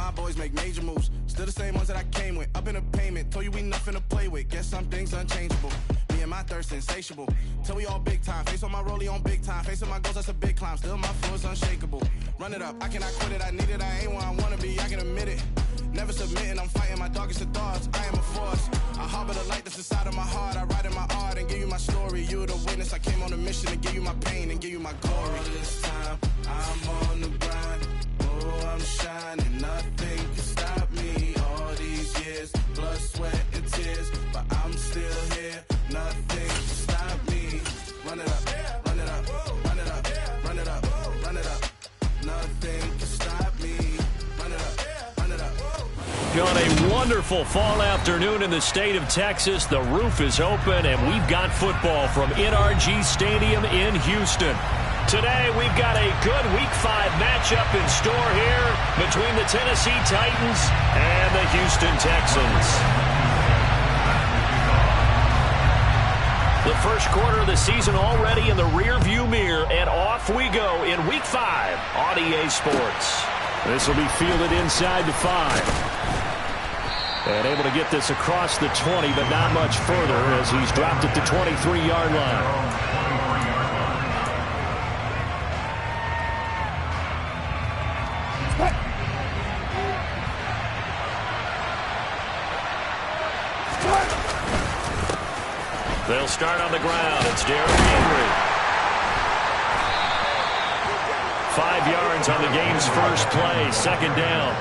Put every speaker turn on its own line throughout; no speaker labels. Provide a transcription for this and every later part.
my boys make major moves. Still the same ones that I came with. Up in the payment, told you we nothing to play with. Guess some things unchangeable. Me and my thirst insatiable. Till we all big time. Face on my rollie on big time. Facing my goals, that's a big climb. Still my flow is unshakable. Run it up, I cannot quit it. I need it, I ain't where I wanna be, I can admit it. Never submitting, I'm fighting my darkest of thoughts. I am a force. I harbor the light that's inside of my heart. I write in my art and give you my story. You are the witness. I came on a mission to give you my pain and give you my glory. All this time, I'm on the grind. Oh, I'm shining. Nothing can stop me. All these years, blood, sweat, and tears. But I'm still here. Nothing can stop me. Run it up, run it up, run it up, run it up, run it up. Nothing can stop me. Run it up, run it up.
On a wonderful fall afternoon in the state of Texas, the roof is open, and we've got football from NRG Stadium in Houston. Today, we've got a good Week 5 matchup in store here between the Tennessee Titans and the Houston Texans. The first quarter of the season already in the rearview mirror, and off we go in Week 5 on EA Sports. This will be fielded inside the 5. And able to get this across the 20, but not much further as he's dropped at the 23-yard line. They'll start on the ground. It's Derrick Henry. 5 yards on the game's first play, second down.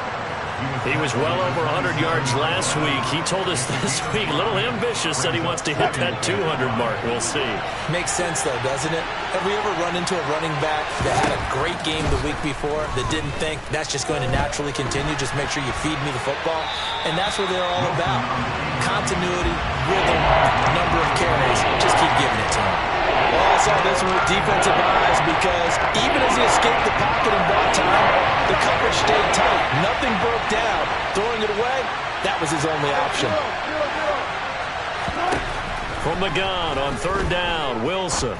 He was well over 100 yards last week. He told us this week, a little ambitious, said he wants to hit that 200 mark. We'll see.
Makes sense, though, doesn't it? Have we ever run into a running back that had a great game the week before that didn't think that's just going to naturally continue? Just make sure you feed me the football. And that's what they're all about. Continuity, rhythm, number of carries. Just keep giving it to him. Well, I saw this one with defensive eyes because even as he escaped the pocket and bought time, the coverage stayed tight. Nothing broke down. Throwing it away, that was his only option.
From the gun on third down, Wilson.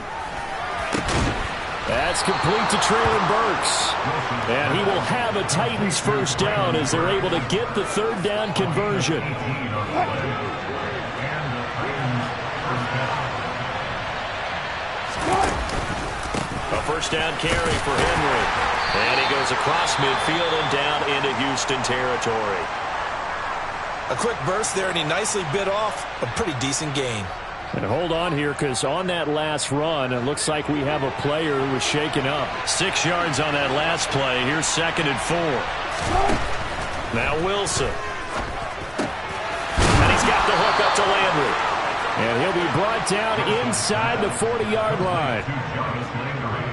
That's complete to Traylon Burks. And he will have a Titans first down as they're able to get the third down conversion. A first down carry for Henry. And he goes across midfield and down into Houston territory.
A quick burst there, and he nicely bit off a pretty decent gain.
And hold on here, because on that last run, it looks like we have a player who was shaken up. 6 yards on that last play. Here's 2nd and 4. Now Wilson. And he's got the hook up to Landry. And he'll be brought down inside the 40-yard line.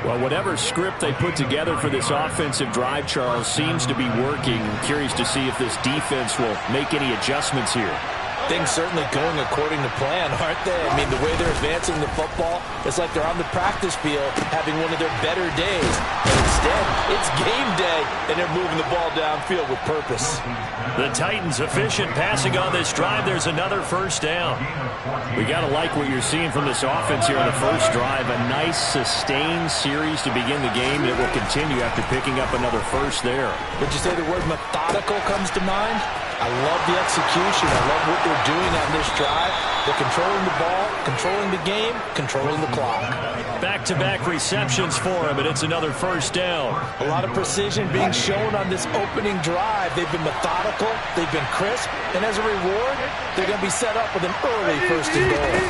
Well, whatever script they put together for this offensive drive, Charles, seems to be working. I'm curious to see if this defense will make any adjustments here.
Things certainly going according to plan, aren't they? I mean, the way they're advancing the football, it's like they're on the practice field having one of their better days. But instead, it's game day, and they're moving the ball downfield with purpose.
The Titans efficient passing on this drive. There's another first down. We got to like what you're seeing from this offense here on the first drive. A nice, sustained series to begin the game that will continue after picking up another first there.
Would you say the word methodical comes to mind? I love the execution. I love what they're doing on this drive. They're controlling the ball, controlling the game, controlling the clock.
Back-to-back receptions for him, and it's another first down.
A lot of precision being shown on this opening drive. They've been methodical, they've been crisp, and as a reward, they're going to be set up with an early first and goal.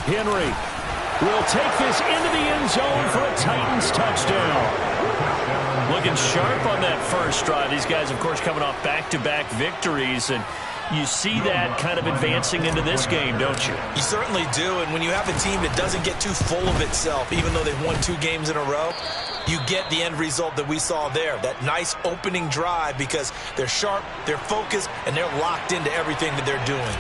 Henry will take this into the end zone for a Titans touchdown. Looking sharp on that first drive. These guys, of course, coming off back-to-back victories, and you see that kind of advancing into this game, don't you?
You certainly do, and when you have a team that doesn't get too full of itself, even though they've won 2 games in a row, you get the end result that we saw there, that nice opening drive, because they're sharp, they're focused, and they're locked into everything that they're doing.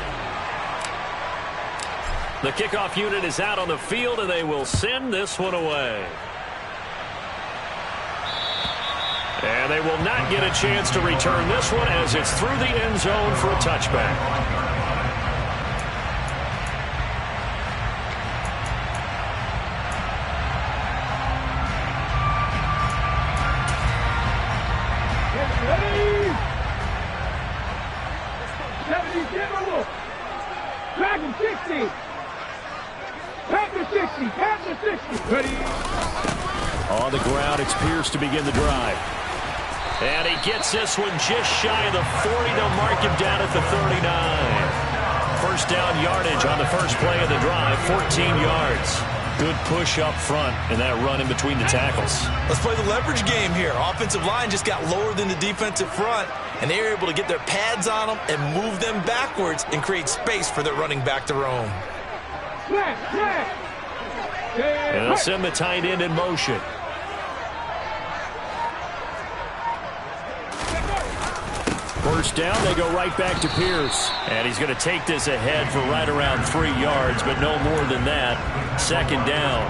The kickoff unit is out on the field, and they will send this one away. And they will not get a chance to return this one as it's through the end zone for a touchback. On the ground, it's Pierce to begin the drive. And he gets this one just shy of the 40. They'll mark him down at the 39. First down yardage on the first play of the drive, 14 yards. Good push up front and that run in between the tackles.
Let's play the leverage game here. Offensive line just got lower than the defensive front, and they were able to get their pads on them and move them backwards and create space for their running back to roam.
And they'll send the tight end in motion. First down, they go right back to Pierce. And he's going to take this ahead for right around 3 yards, but no more than that. Second down.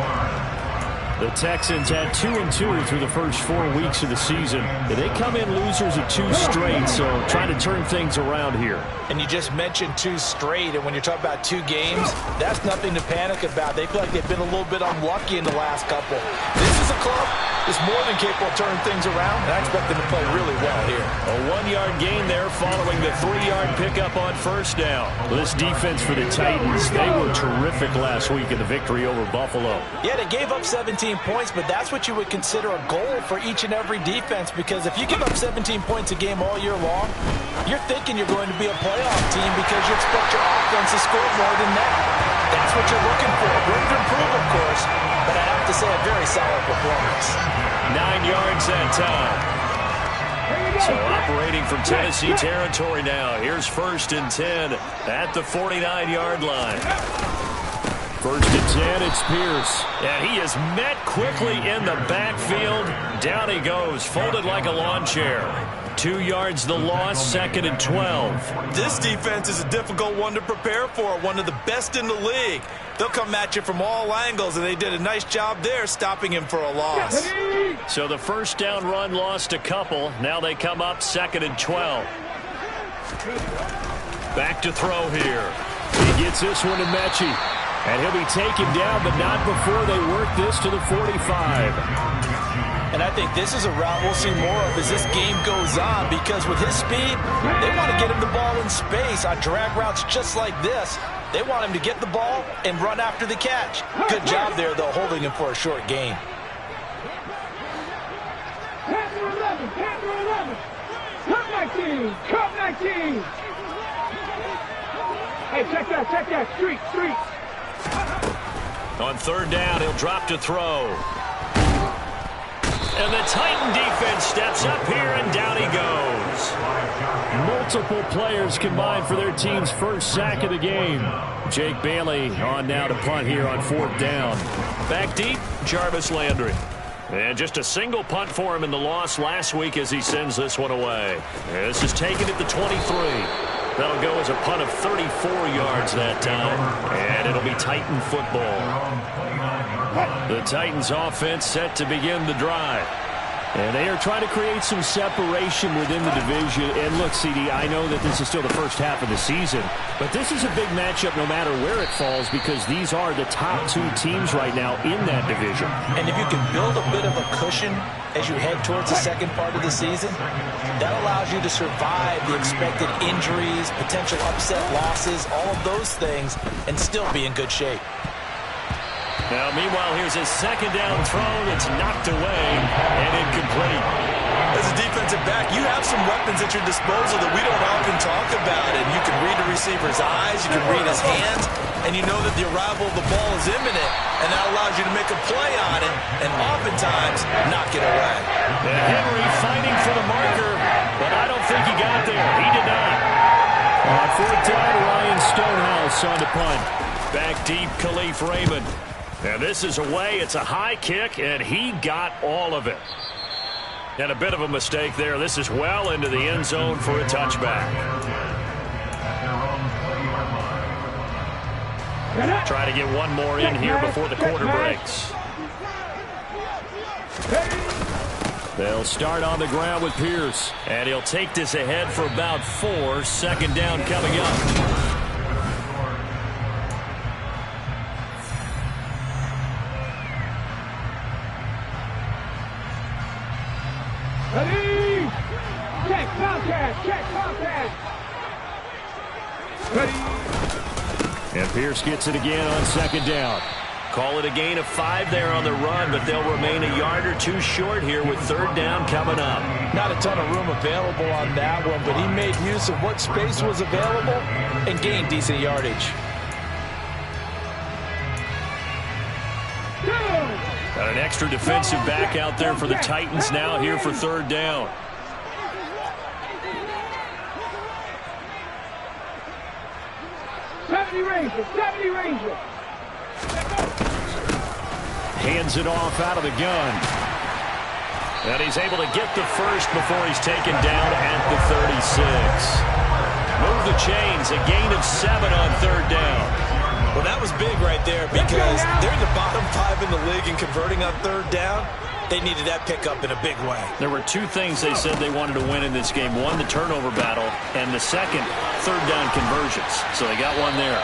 The Texans had 2-2 through the first 4 weeks of the season. They come in losers of 2 straight, so trying to turn things around here.
And you just mentioned 2 straight, and when you're talking about 2 games, that's nothing to panic about. They feel like they've been a little bit unlucky in the last couple. This is a club that's more than capable of turning things around, and I expect them to play really well here.
A 1-yard gain there following the 3-yard pickup on first down. Well, this defense for the Titans, they were terrific last week in the victory over Buffalo.
Yeah, they gave up 17 points, but that's what you would consider a goal for each and every defense, because if you give up 17 points a game all year long, you're thinking you're going to be a playoff team because you expect your offense to score more than that. That's what you're looking for. Room to improve, of course, but I have to say a very solid performance.
9 yards that time. So operating from Tennessee territory now. Here's 1st and 10 at the 49-yard line. 1st and 10, it's Pierce. And he is met quickly in the backfield. Down he goes, folded like a lawn chair. 2 yards the loss, 2nd and 12.
This defense is a difficult one to prepare for, one of the best in the league. They'll come at you from all angles, and they did a nice job there stopping him for a loss.
So the first down run lost a couple. Now they come up 2nd and 12. Back to throw here. He gets this one to Mechie. And he'll be taken down, but not before they work this to the 45.
And I think this is a route we'll see more of as this game goes on, because with his speed, they want to get him the ball in space on drag routes just like this. They want him to get the ball and run after the catch. Good job there, though, holding him for a short gain.
Cut 19! Cut 19! Hey, check that, street!
On 3rd down, he'll drop to throw. And the Titan defense steps up here, and down he goes. Multiple players combined for their team's first sack of the game. Jake Bailey on now to punt here on 4th down. Back deep, Jarvis Landry. And just a single punt for him in the loss last week as he sends this one away. And this is taken at the 23. That'll go as a punt of 34 yards that time. And it'll be Titan football. The Titans offense set to begin the drive. And they are trying to create some separation within the division. And look, CD, I know that this is still the first half of the season, but this is a big matchup no matter where it falls, because these are the top 2 teams right now in that division.
And if you can build a bit of a cushion as you head towards the second part of the season, that allows you to survive the expected injuries, potential upset losses, all of those things, and still be in good shape.
Now, meanwhile, here's his 2nd down throw that's knocked away and incomplete.
As a defensive back, you have some weapons at your disposal that we don't often talk about. And you can read the receiver's eyes, you can read his hands, and you know that the arrival of the ball is imminent, and that allows you to make a play on it and oftentimes knock it away.
And Henry fighting for the marker, but I don't think he got there. He did not. On 4th down, Ryan Stonehouse on the punt. Back deep, Khalif Raymond. And this is away. It's a high kick, and he got all of it. And a bit of a mistake there. This is well into the end zone for a touchback. Try to get one more in here before the quarter breaks. They'll start on the ground with Pierce. And he'll take this ahead for about 4. 2nd down coming up.
Ready? Check contact. Ready?
And Pierce gets it again on 2nd down. Call it a gain of 5 there on the run, but they'll remain a yard or two short here with third down coming up.
Not a ton of room available on that one, but he made use of what space was available and gained decent yardage.
Got an extra defensive back out there for the Titans now here for third down.
Ranger.
Hands it off out of the gun. And he's able to get the first before he's taken down at the 36. Move the chains, a gain of 7 on third down.
Well, that was big right there because they're the bottom 5 in the league in converting on third down. They needed that pickup in a big way.
There were 2 things they said they wanted to win in this game. One, the turnover battle, and the second, third down conversions. So they got one there.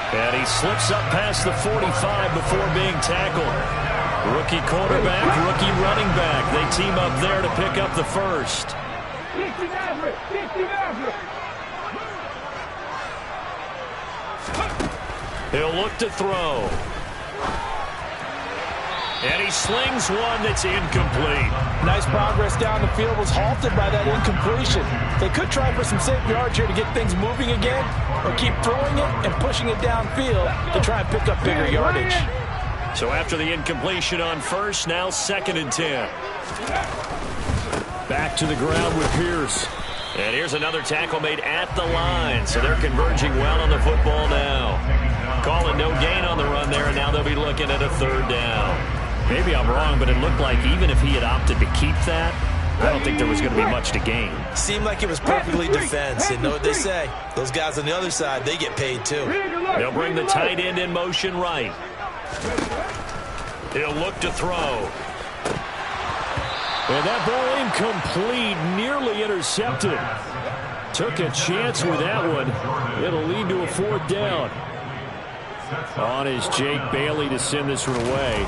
And he slips up past the 45 before being tackled. Rookie quarterback, rookie running back. They team up there to pick up the first. He'll look to throw. And he slings one that's incomplete.
Nice progress down the field, was halted by that incompletion. They could try for some safe yards here to get things moving again, or keep throwing it and pushing it downfield to try and pick up bigger yardage.
So after the incompletion on first, now 2nd and 10. Back to the ground with Pierce. And here's another tackle made at the line, so they're converging well on the football now. Call it no gain on the run there, and now they'll be looking at a third down. Maybe I'm wrong, but it looked like even if he had opted to keep that, I don't think there was going to be much to gain.
Seemed like it was perfectly defense. And know what they say. Those guys on the other side, they get paid too.
They'll bring the tight end in motion right. He'll look to throw. And that ball incomplete, nearly intercepted. Took a chance with that one. It'll lead to a 4th down. On is Jake Bailey to send this one away.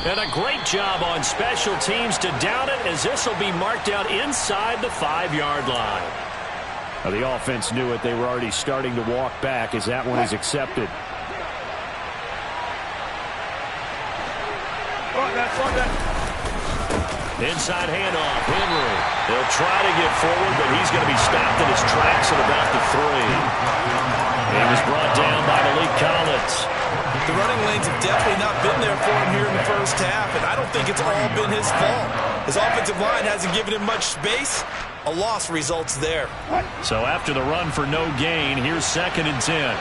And a great job on special teams to down it, as this will be marked out inside the 5-yard line. Now, the offense knew it. They were already starting to walk back as that one is accepted. Inside handoff, Henry. He'll try to get forward, but he's going to be stopped in his tracks at about the 3. He was brought down by Malik Collins.
The running lanes have definitely not been there for him here in the first half, and I don't think it's all been his fault. His offensive line hasn't given him much space. A loss results there.
So after the run for no gain, here's 2nd and 10.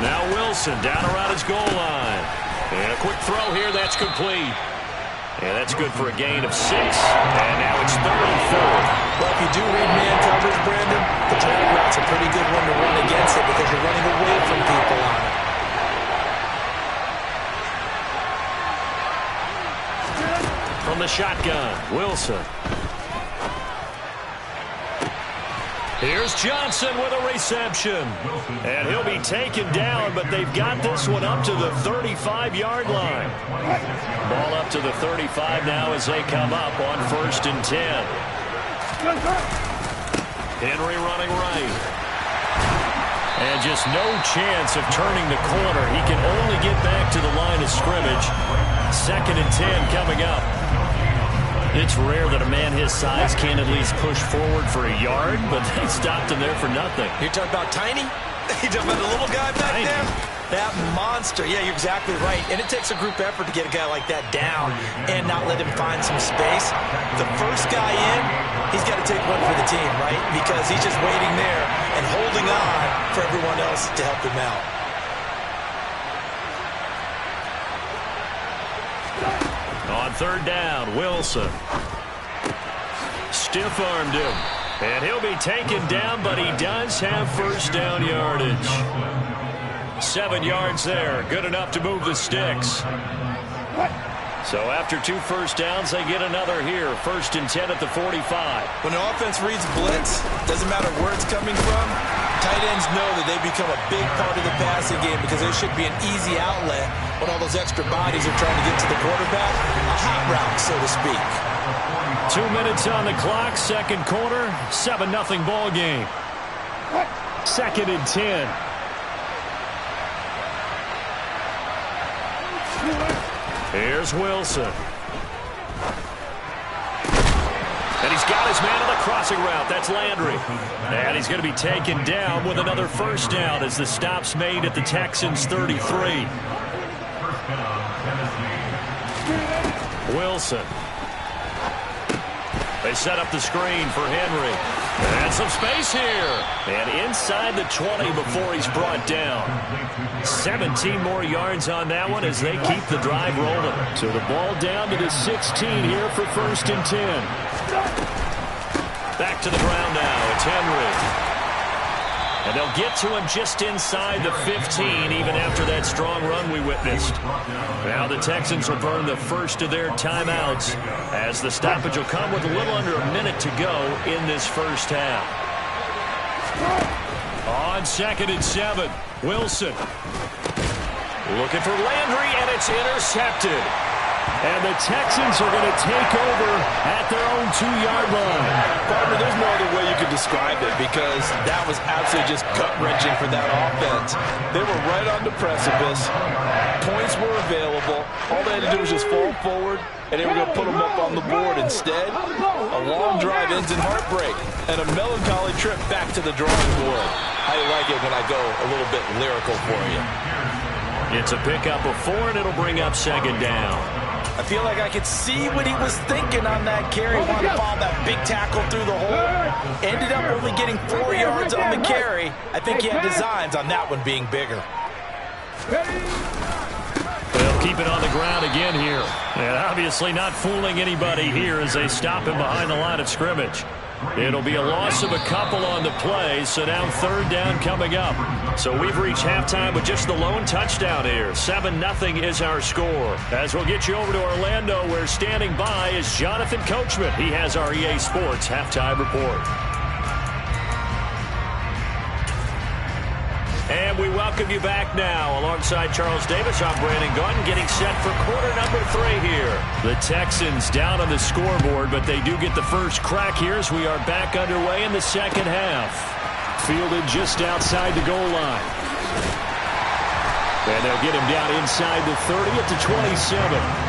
Now Wilson down around his goal line. And a quick throw here, that's complete. And that's good for a gain of 6. And now it's 3rd and 4.
Well, if you do read man coverage, Brandon, the drag route's a pretty good one to run against it because you're running away from people on it.
From the shotgun, Wilson. Here's Johnson with a reception. And he'll be taken down, but they've got this one up to the 35-yard line. Ball up to the 35 now as they come up on 1st and 10. Henry running right. And just no chance of turning the corner. He can only get back to the line of scrimmage. 2nd and 10 coming up. It's rare that a man his size can't at least push forward for a yard, but they stopped him there for nothing.
You're talking about tiny? You're talking about the little guy back there? That monster. Yeah, you're exactly right. And it takes a group effort to get a guy like that down and not let him find some space. The first guy in, he's got to take one for the team, right? Because he's just waiting there and holding on for everyone else to help him out.
On 3rd down, Wilson. Stiff-armed him. And he'll be taken down, but he does have 1st down yardage. 7 yards there. Good enough to move the sticks. So after 2 first downs, they get another here. 1st and 10 at the 45.
When the offense reads blitz, doesn't matter where it's coming from, tight ends know that they become a big part of the passing game because there should be an easy outlet when all those extra bodies are trying to get to the quarterback. A hot route, so to speak.
2 minutes on the clock, second quarter, 7-0 ball game. 2nd and 10. Here's Wilson. And he's got his man on the crossing route. That's Landry. And he's going to be taken down with another first down as the stop's made at the Texans' 33. Wilson. They set up the screen for Henry. And some space here. And inside the 20 before he's brought down. 17 more yards on that one as they keep the drive rolling. So the ball down to the 16 here for 1st and 10. Back to the ground now. It's Henry. And they'll get to him just inside the 15, even after that strong run we witnessed. Now the Texans will burn the first of their timeouts as the stoppage will come with a little under a minute to go in this first half. On 2nd and 7, Wilson. Looking for Landry, and it's intercepted. And the Texans are going to take over at their own 2-yard line.
Partner, there's no other way you could describe it because that was absolutely just gut-wrenching for that offense. They were right on the precipice. Points were available. All they had to do was just fall forward, and they were going to put them up on the board. Instead, a long drive ends in heartbreak and a melancholy trip back to the drawing board. I like it when I go a little bit lyrical for you.
It's a pickup of 4, and it'll bring up 2nd down.
I feel like I could see what he was thinking on that carry. Wanted to follow that big tackle through the hole. Ended up only getting 4 yards on the carry. I think he had designs on that one being bigger.
They'll keep it on the ground again here. And obviously not fooling anybody here as they stop him behind the line of scrimmage. It'll be a loss of a couple on the play, so now 3rd down coming up. So we've reached halftime with just the lone touchdown here. 7-0 is our score. As we'll get you over to Orlando, where standing by is Jonathan Coachman. He has our EA Sports halftime report. And we welcome you back now. Alongside Charles Davis, I'm Brandon Gordon, getting set for quarter number 3 here. The Texans down on the scoreboard, but they do get the first crack here as we are back underway in the second half. Fielded just outside the goal line. And they'll get him down inside the 30 at the 27.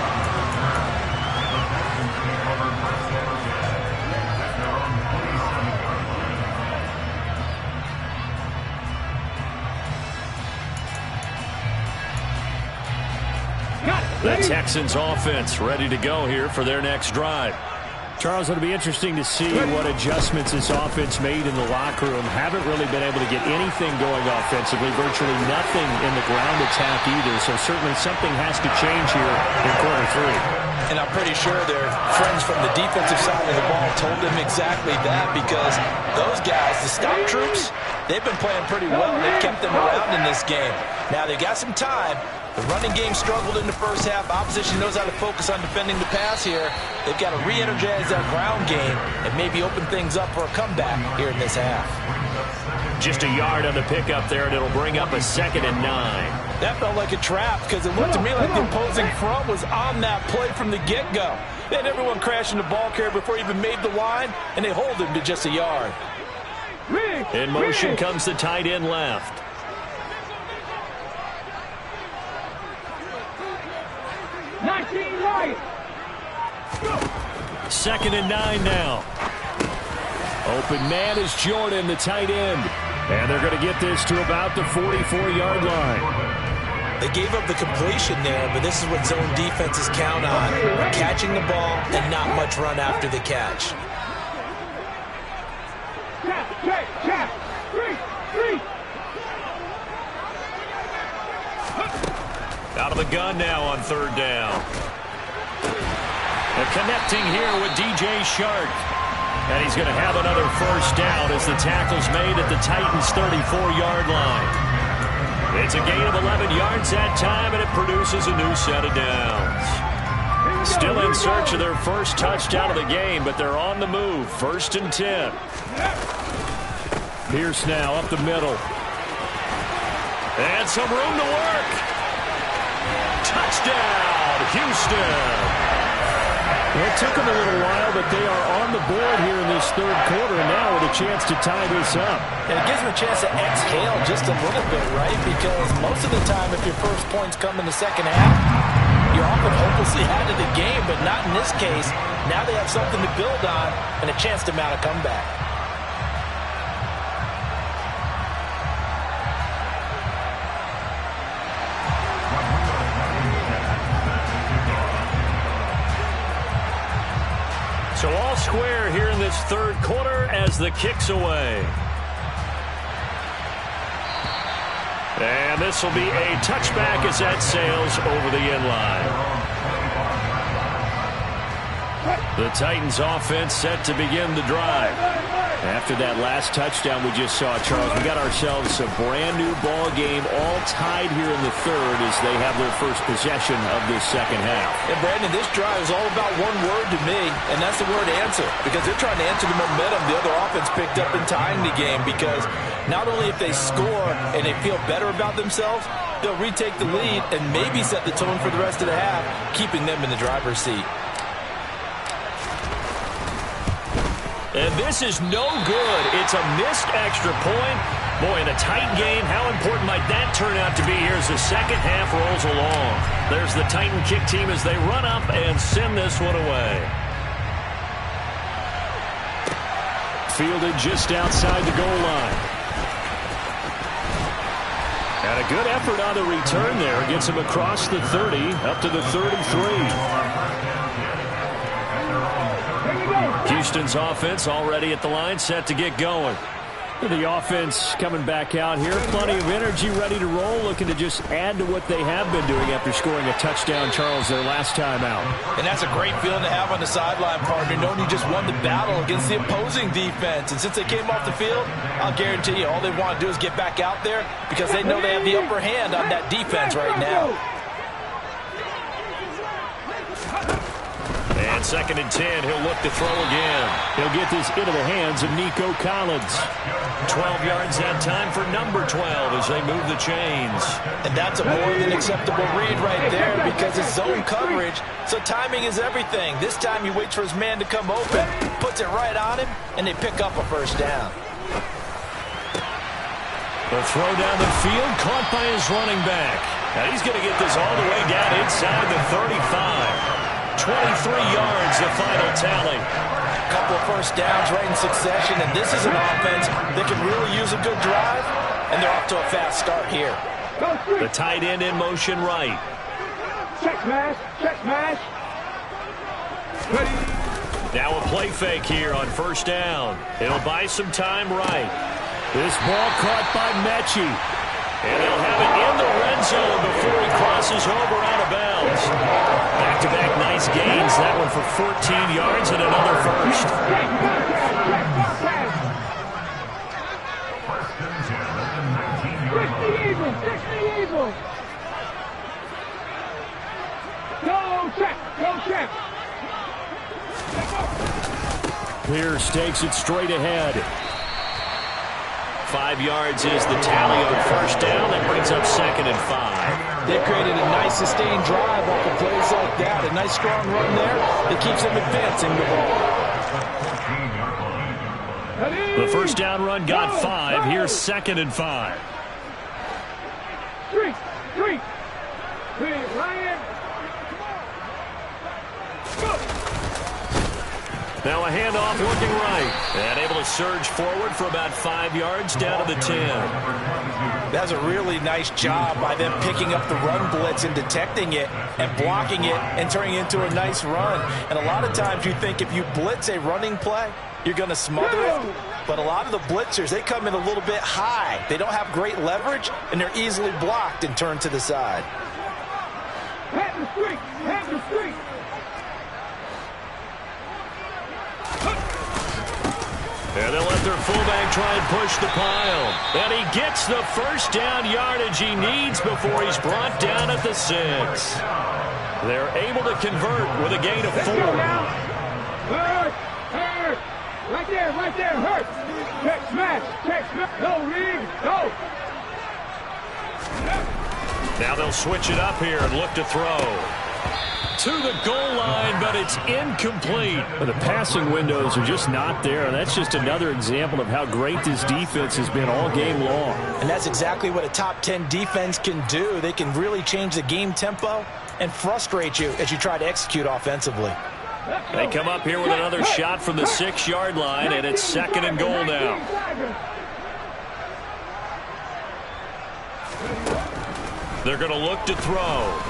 The Texans offense ready to go here for their next drive. Charles, it'll be interesting to see what adjustments this offense made in the locker room. Haven't really been able to get anything going offensively, virtually nothing in the ground attack either. So certainly something has to change here in quarter 3.
And I'm pretty sure their friends from the defensive side of the ball told them exactly that, because those guys, the stop troops, they've been playing pretty well. They've kept them around in this game. Now they've got some time. The running game struggled in the first half. Opposition knows how to focus on defending the pass here. They've got to re-energize that ground game and maybe open things up for a comeback here in this half.
Just a yard on the pickup there, and it'll bring up a 2nd and 9.
That felt like a trap because it looked to me like the opposing front was on that play from the get-go. They had everyone crashing the ball carrier before he even made the line, and they hold him to just a yard.
In motion comes the tight end left. Second and 9 now. Open man is Jordan, the tight end. And they're going to get this to about the 44-yard line.
They gave up the completion there, but this is what zone defenses count on. Catching the ball and not much run after the catch.
Out of the gun now on 3rd down. They're connecting here with DJ Shark. And he's going to have another first down as the tackle's made at the Titans' 34-yard line. It's a gain of 11 yards that time, and it produces a new set of downs. Still in search of their first touchdown of the game, but they're on the move. 1st and 10. Pierce now up the middle. And some room to work. Touchdown, Houston. Well, it took them a little while, but they are on the board here in this third quarter, and now with a chance to tie this up.
And it gives them a chance to exhale just a little bit, right? Because most of the time, if your first points come in the second half, you're often hopelessly out of the game, but not in this case. Now they have something to build on and a chance to mount a comeback.
So all square here in this third quarter as the kick's away. And this will be a touchback as that sails over the end line. The Titans offense set to begin the drive. After that last touchdown we just saw, Charles, we got ourselves a brand new ball game, all tied here in the third as they have their first possession of this second half.
And Brandon, this drive is all about one word to me, and that's the word answer. Because they're trying to answer the momentum the other offense picked up in tying the game. Because not only if they score and they feel better about themselves, they'll retake the lead and maybe set the tone for the rest of the half, keeping them in the driver's seat.
And this is no good. It's a missed extra point. Boy, in a tight game, how important might that turn out to be here as the second half rolls along. There's the Titan kick team as they run up and send this one away. Fielded just outside the goal line. And a good effort on the return there. Gets him across the 30, up to the 33. Houston's offense already at the line, set to get going. The offense coming back out here. Plenty of energy, ready to roll, looking to just add to what they have been doing after scoring a touchdown, Charles, their last time out.
And that's a great feeling to have on the sideline, partner, knowing you just won the battle against the opposing defense. And since they came off the field, I'll guarantee you all they want to do is get back out there because they know they have the upper hand on that defense right now.
And 2nd and 10, he'll look to throw again. He'll get this into the hands of Nico Collins. 12 yards that time for number 12 as they move the chains.
And that's a more than acceptable read right there because it's zone coverage, so timing is everything. This time he waits for his man to come open, puts it right on him, and they pick up a first down.
The throw down the field, caught by his running back. Now he's going to get this all the way down inside the 35. 23 yards, the final tally.
Couple of first downs right in succession, and this is an offense that can really use a good drive, and they're off to a fast start here.
The tight end in motion right.
Check smash, check smash. Ready.
Now a play fake here on first down. It'll buy some time right. This ball caught by Mechie. And they'll have it in the red zone before he crosses over out of bounds. Back-to-back nice gains. That one for 14 yards and another first.
60 Eagles. Go check, go check.
Pierce takes it straight ahead. 5 yards is the tally on first down. That brings up 2nd and 5.
They created a nice sustained drive off of plays like that. A nice strong run there that keeps them advancing the ball.
The first down run got 5. Here's 2nd and 5.
Three. Ryan. Go.
Now a handoff looking right. And able to surge forward for about 5 yards down to the 10.
That's a really nice job by them picking up the run blitz and detecting it and blocking it and turning it into a nice run. And a lot of times you think if you blitz a running play, you're going to smother it. But a lot of the blitzers, they come in a little bit high. They don't have great leverage, and they're easily blocked and turned to the side.
Have the streak.
And they'll let their fullback try and push the pile. And he gets the first down yardage he needs before he's brought down at the 6. They're able to convert with a gain of 4.
Hurt. Right there, hurt. Check smash. No, Reed, go.
Now they'll switch it up here and look to throw. to the goal line, but it's incomplete. But the passing windows are just not there, and that's just another example of how great this defense has been all game long.
And that's exactly what a top 10 defense can do. They can really change the game tempo and frustrate you as you try to execute offensively.
They come up here with another shot from the 6-yard line, and it's 2nd and goal now. They're going to look to throw.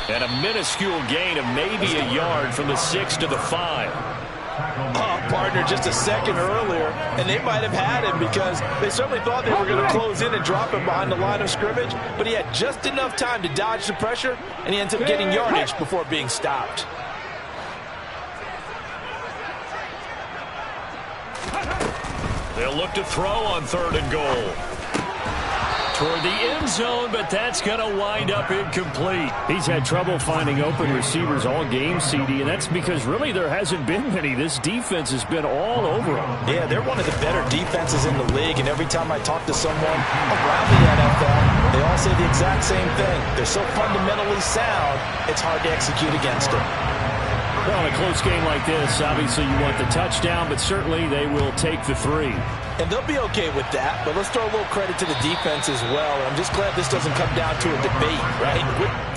And a minuscule gain of maybe a yard from the 6 to the 5.
Partner, just a second earlier, and they might have had him because they certainly thought they were going to close in and drop him behind the line of scrimmage, but he had just enough time to dodge the pressure, and he ends up getting yardage before being stopped.
They'll look to throw on 3rd and goal. Toward the end zone, but that's going to wind up incomplete. He's had trouble finding open receivers all game, CD, and that's because really there hasn't been many. This defense has been all over them.
Yeah, they're one of the better defenses in the league, and every time I talk to someone around the NFL, they all say the exact same thing. They're so fundamentally sound, it's hard to execute against them.
Well, in a close game like this, obviously you want the touchdown, but certainly they will take the 3.
And they'll be okay with that, but let's throw a little credit to the defense as well. And I'm just glad this doesn't come down to a debate, right?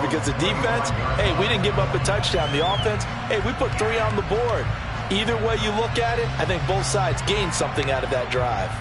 because the defense, hey, we didn't give up a touchdown. The offense, hey, we put 3 on the board. Either way you look at it, I think both sides gained something out of that drive.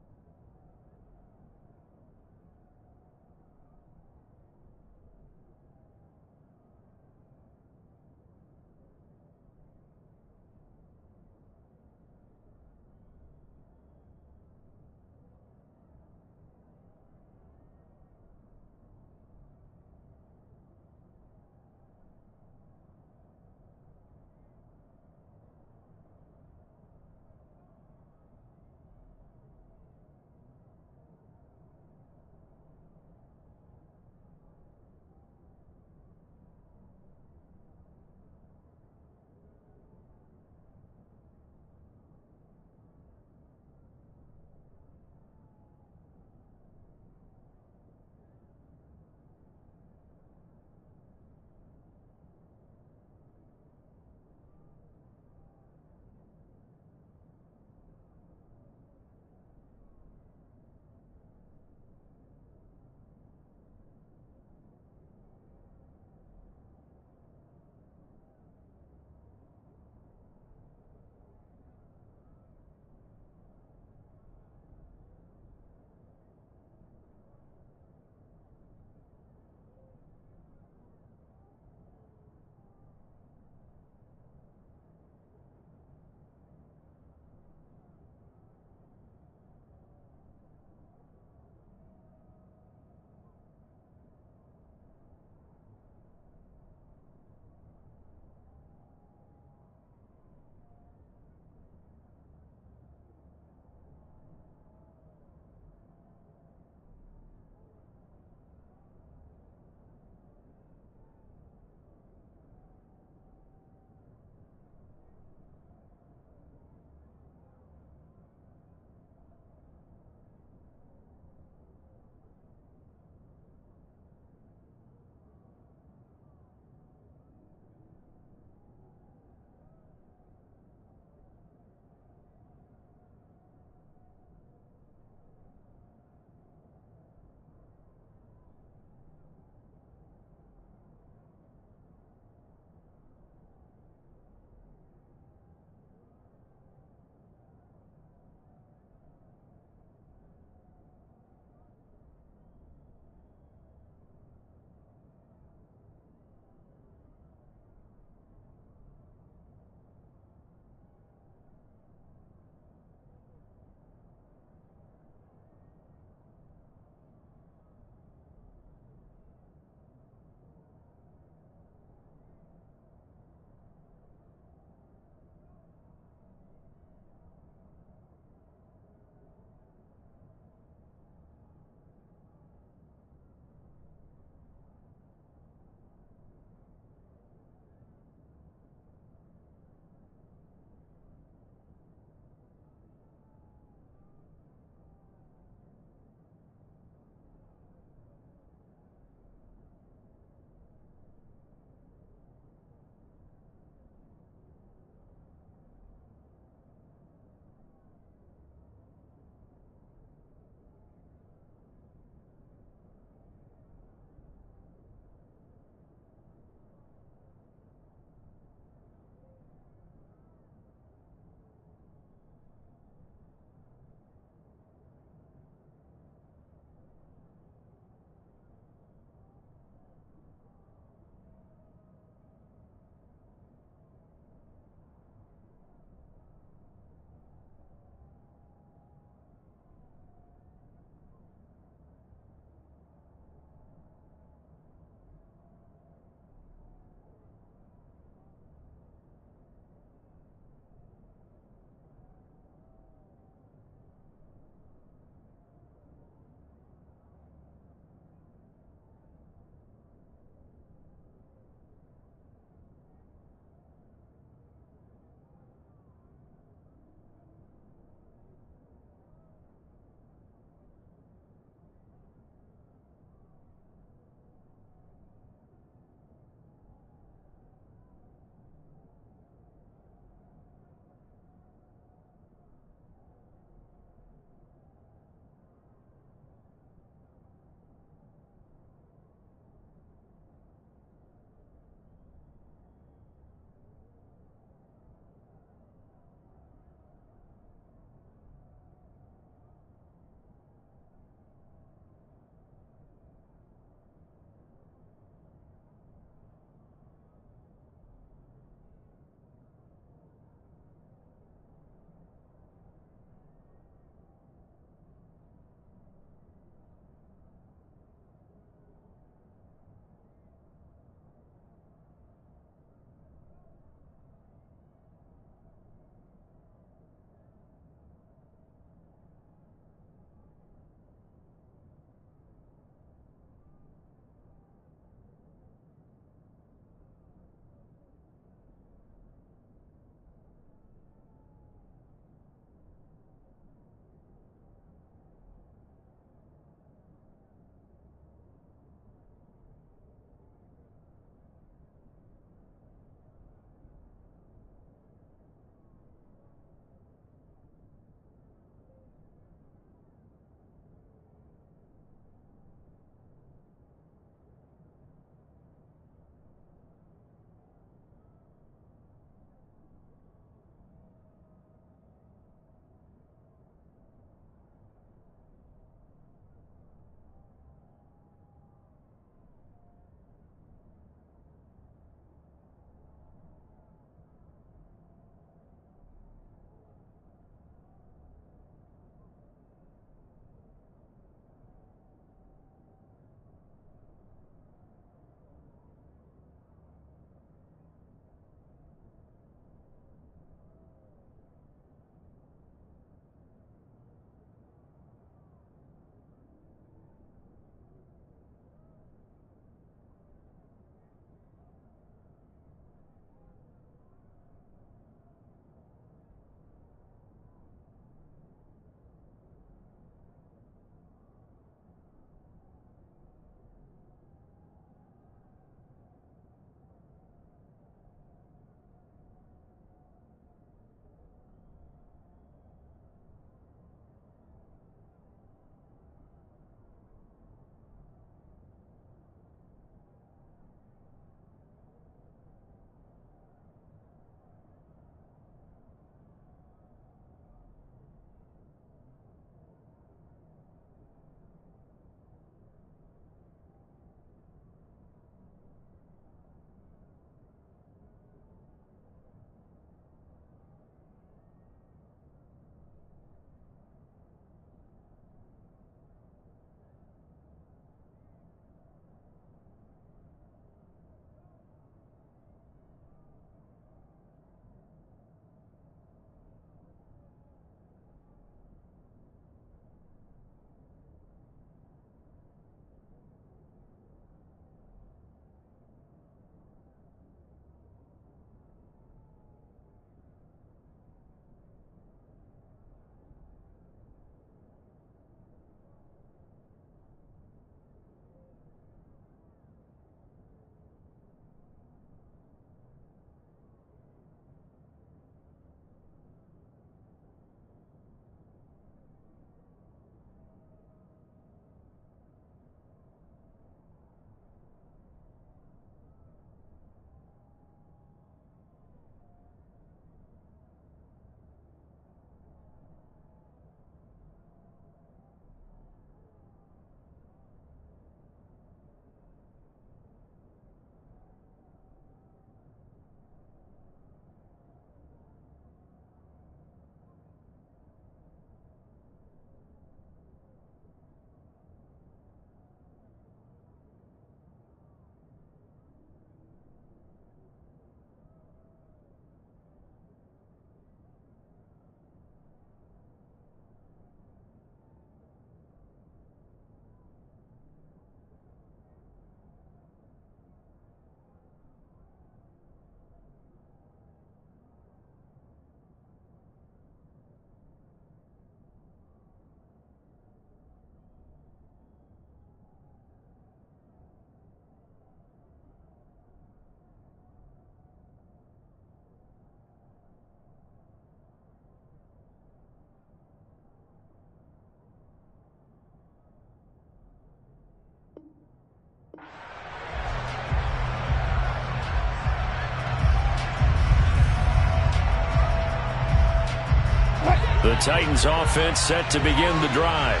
The Titans offense set to begin the drive.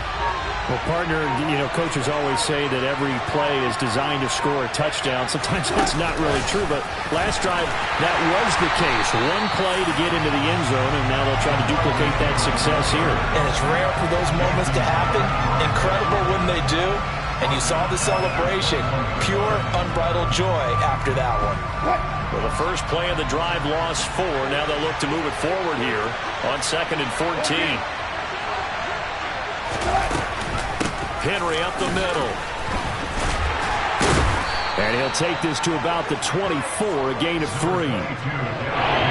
Well, partner, coaches always say that every play is designed to score a touchdown. Sometimes that's not really true, but last drive, that was the case. One play to get into the end zone, and now they'll try to duplicate that success here.
And it's rare for those moments to happen. Incredible when they do. And you saw the celebration. Pure, unbridled joy after that one.
Well, the first play of the drive lost 4. Now they'll look to move it forward here on 2nd and 14. Henry up the middle. And he'll take this to about the 24, a gain of 3.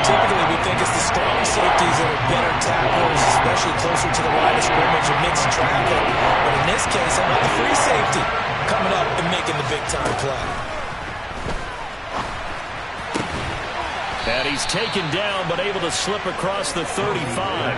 Typically, we think it's the strong safeties that are better tacklers, especially closer to the line of scrimmage amidst traffic. But in this case, how about the free safety coming up and making the big-time play?
And he's taken down, but able to slip across the 35.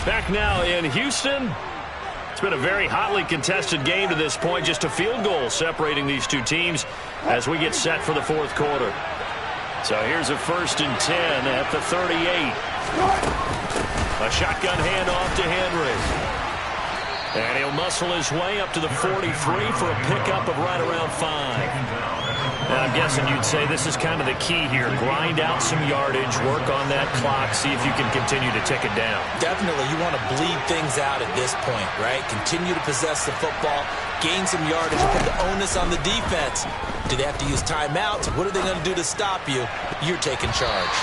Back now in Houston. It's been a very hotly contested game to this point. Just a field goal separating these two teams as we get set for the fourth quarter. So here's a 1st and 10 at the 38. A shotgun handoff to Henry. And he'll muscle his way up to the 43 for a pickup of right around 5. Now, I'm guessing you'd say this is kind of the key here. Grind out some yardage, work on that clock, see if you can continue to tick it down.
Definitely. You want to bleed things out at this point, right? Continue to possess the football, gain some yardage, and put the onus on the defense. Do they have to use timeouts? What are they going to do to stop you? You're taking charge.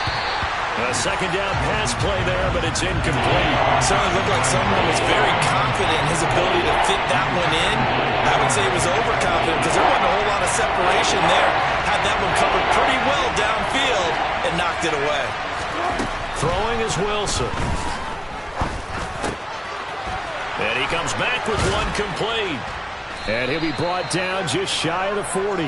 A second down pass play there, but it's incomplete.
Certainly looked like someone was very confident in his ability to fit that one in. I would say he was overconfident because there wasn't a whole lot of separation there. Had that one covered pretty well downfield and knocked it away.
Throwing is Wilson. And he comes back with one complete. And he'll be brought down just shy of the 40.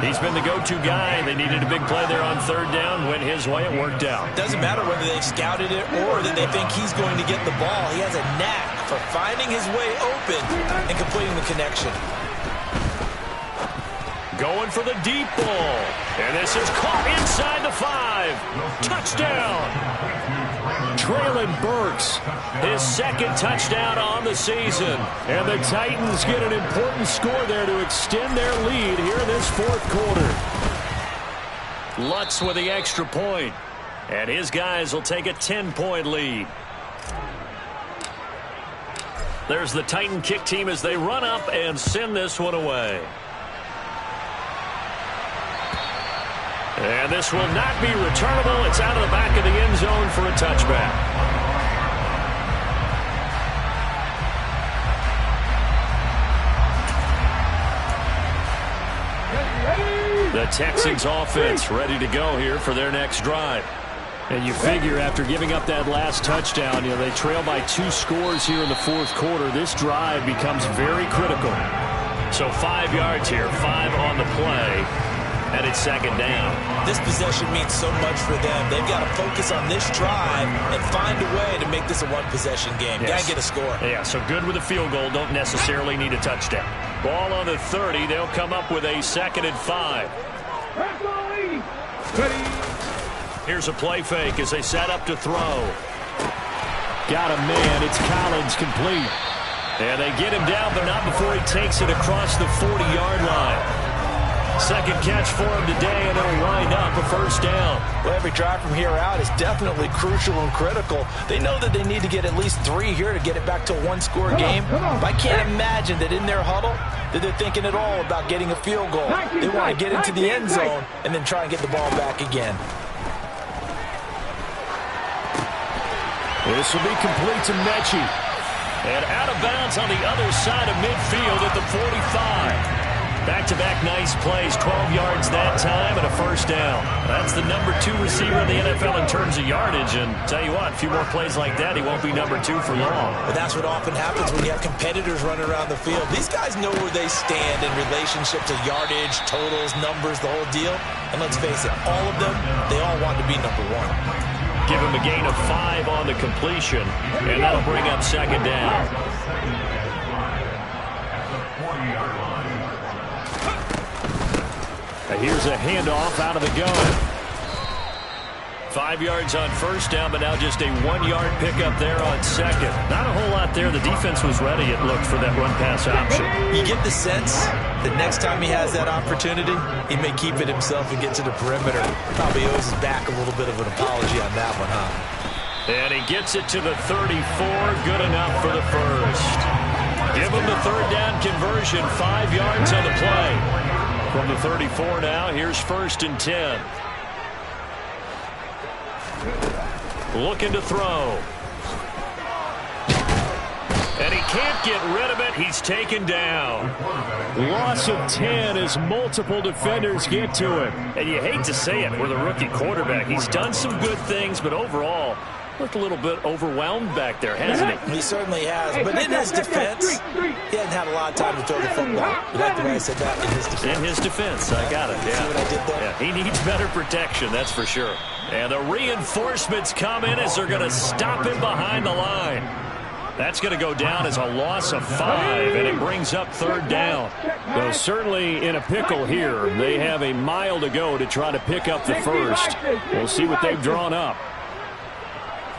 He's been the go-to guy. They needed a big play there on 3rd down. Went his way. It worked out.
Doesn't matter whether they've scouted it or that they think he's going to get the ball. He has a knack for finding his way open and completing the connection.
Going for the deep ball. And this is caught inside the 5. Touchdown. Traylon Burks, his 2nd touchdown on the season. And the Titans get an important score there to extend their lead here in this 4th quarter. Lutz with the extra point. And his guys will take a 10-point lead. There's the Titan kick team as they run up and send this one away. And this will not be returnable. It's out of the back of the end zone for a touchback. The Texans offense ready to go here for their next drive. And you figure after giving up that last touchdown, they trail by 2 scores here in the 4th quarter. This drive becomes very critical. So 5 yards here, 5 on the play. And it's 2nd down.
This possession means so much for them. They've got to focus on this drive and find a way to make this a one-possession game.
Yes.
Got to get a score.
Yeah, so good with a field goal. Don't necessarily need a touchdown. Ball on the 30. They'll come up with a 2nd and 5. Here's a play fake as they set up to throw. Got a man. It's Collins complete. And they get him down, but not before he takes it across the 40-yard line. 2nd catch for him today, and it'll wind up a 1st down.
Well, every drive from here out is definitely crucial and critical. They know that they need to get at least 3 here to get it back to a one-score game. But I can't imagine that in their huddle that they're thinking at all about getting a field goal. They want to get into the end zone and then try and get the ball back again.
This will be complete to Mechie. And out of bounds on the other side of midfield at the 45. Back-to-back nice plays, 12 yards that time and a 1st down. That's the number 2 receiver in the NFL in terms of yardage. And tell you what, a few more plays like that, he won't be number 2 for long.
But that's what often happens when you have competitors running around the field. These guys know where they stand in relationship to yardage, totals, numbers, the whole deal. And let's face it, all of them, they all want to be number 1.
Give him a gain of 5 on the completion, and that'll bring up 2nd down. Here's a handoff out of the gun. 5 yards on first down, but now just a 1-yard pickup there on second. Not a whole lot there. The defense was ready, it looked, for that run-pass option.
You get the sense that next time he has that opportunity, he may keep it himself and get to the perimeter. Probably owes his back a little bit of an apology on that one, huh?
And he gets it to the 34. Good enough for the first. Give him the third down conversion. 5 yards on the play. From the 34 now, here's 1st and 10. Looking to throw. And he can't get rid of it. He's taken down.
Loss of 10 as multiple defenders get to him.
And you hate to say it with a rookie quarterback. He's done some good things, but overall, looked a little bit overwhelmed back there, hasn't he?
He certainly has. But in his defense, he hasn't had a lot of time to throw the football. You like the way I said that? In his defense.
In his defense. I got it. Yeah.
See what I did there?
Yeah, he needs better protection, that's for sure. And the reinforcements come in as they're going to stop him behind the line. That's going to go down as a loss of 5, and it brings up 3rd down.
Well, certainly in a pickle here. They have a mile to go to try to pick up the first. We'll see what they've drawn up.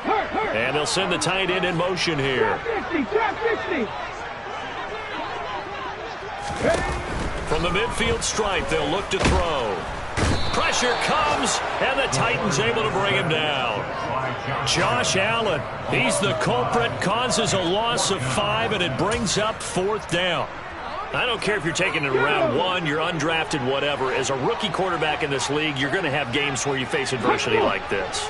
And they'll send the tight end in motion here. From the midfield stripe, they'll look to throw. Pressure comes, and the Titans able to bring him down. Josh Allen, he's the culprit, causes a loss of 5, and it brings up 4th down. I don't care if you're taking it in round 1, you're undrafted, whatever. As a rookie quarterback in this league, you're going to have games where you face adversity like this.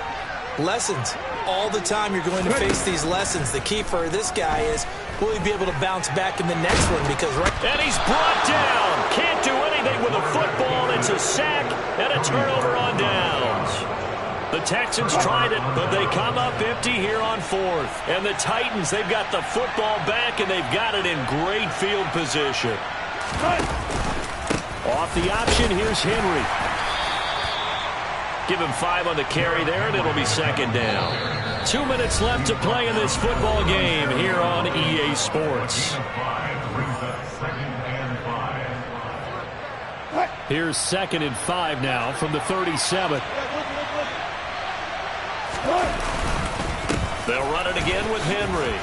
Lessons. All the time you're going to face these lessons. The key for this guy is, will he be able to bounce back in the next one? Because
and he's brought down. Can't do anything with a football. It's a sack and a turnover on downs. The Texans tried it, but they come up empty here on 4th. And the Titans, they've got the football back, and they've got it in great field position.
Off the option, here's Henry.
Give him 5 on the carry there, and it'll be 2nd down. 2 minutes left to play in this football game here on EA Sports.
Here's 2nd and 5 now from the 37.
They'll run it again with Henry.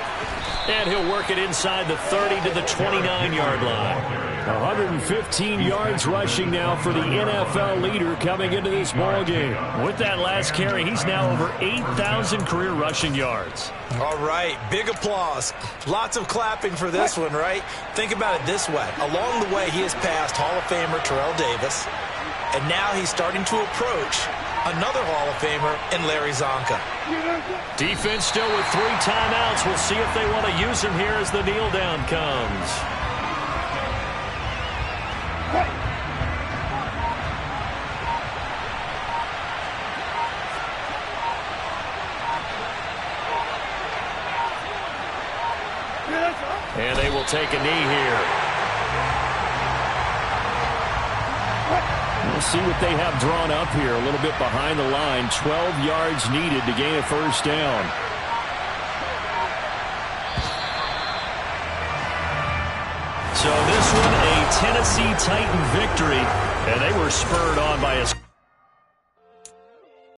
And he'll work it inside the 30 to the 29-yard line.
115 yards rushing now for the NFL leader coming into this ball game.
With that last carry, he's now over 8,000 career rushing yards.
All right, big applause. Lots of clapping for this one, right? Think about it this way. Along the way, he has passed Hall of Famer Terrell Davis, and now he's starting to approach another Hall of Famer in Larry Zonka.
Defense still with 3 timeouts. We'll see if they want to use him here as the kneel down comes. And they will take a knee here.
We'll see what they have drawn up here. A little bit behind the line. 12 yards needed to gain a 1st down.
So this one, a Tennessee Titan victory. And they were spurred on by a